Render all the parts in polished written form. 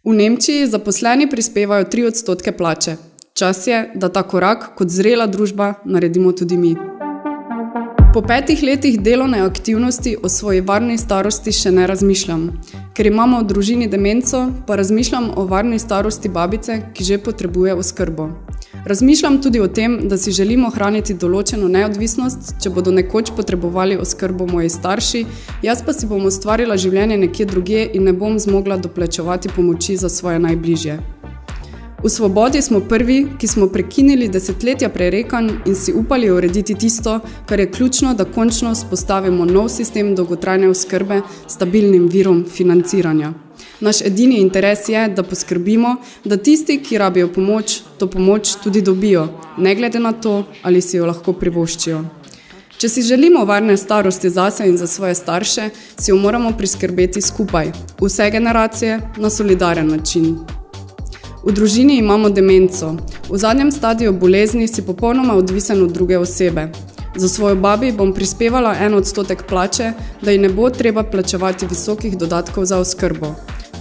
V Nemčiji zaposleni prispevajo 3% plače. Čas je, da ta korak kot zrela družba naredimo tudi mi. Po 5 letih delovne aktivnosti o svoji varni starosti še ne razmišljam. Ker imamo v družini demenco, pa razmišljam o varni starosti babice, ki že potrebuje oskrbo. Razmišljam tudi o tem, da si želimo ohraniti določeno neodvisnost, če bodo nekoč potrebovali oskrbo moji starši, jaz pa si bom ustvarila življenje nekje drugje in ne bom zmogla doplačevati pomoči za svoje najbližje. V Svobodi smo prvi, ki smo prekinili desetletja prerekanj in si upali urediti tisto, kar je ključno, da končno vzpostavimo nov sistem dolgotrajne oskrbe s stabilnim virom financiranja. Naš edini interes je, da poskrbimo, da tisti, ki rabijo pomoč, to pomoč tudi dobijo, ne glede na to, ali si jo lahko privoščijo. Če si želimo varne starosti zase in za svoje starše, si jo moramo priskrbeti skupaj, vse generacije, na solidaren način. V družini imamo demenco. V zadnjem stadiju bolezni si popolnoma odvisen od druge osebe. Za svojo babi bom prispevala 1% plače, da ji ne bo treba plačevati visokih dodatkov za oskrbo.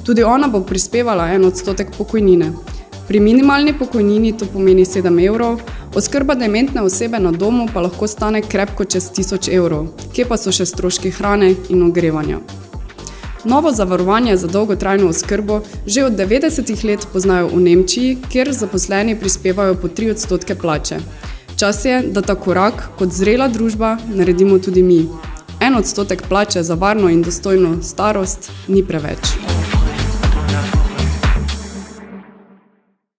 Tudi ona bo prispevala 1% pokojnine. Pri minimalni pokojnini to pomeni 7 evrov, oskrba dementne osebe na domu pa lahko stane krepko čez 1000 evrov. Kje pa so še stroški hrane in ogrevanja? Novo zavarovanje za dolgotrajno oskrbo že od 90 let poznajo v Nemčiji, kjer zaposleni prispevajo po 3% plače. Čas je, da ta korak kot zrela družba naredimo tudi mi. 1% plače za varno in dostojno starost ni preveč.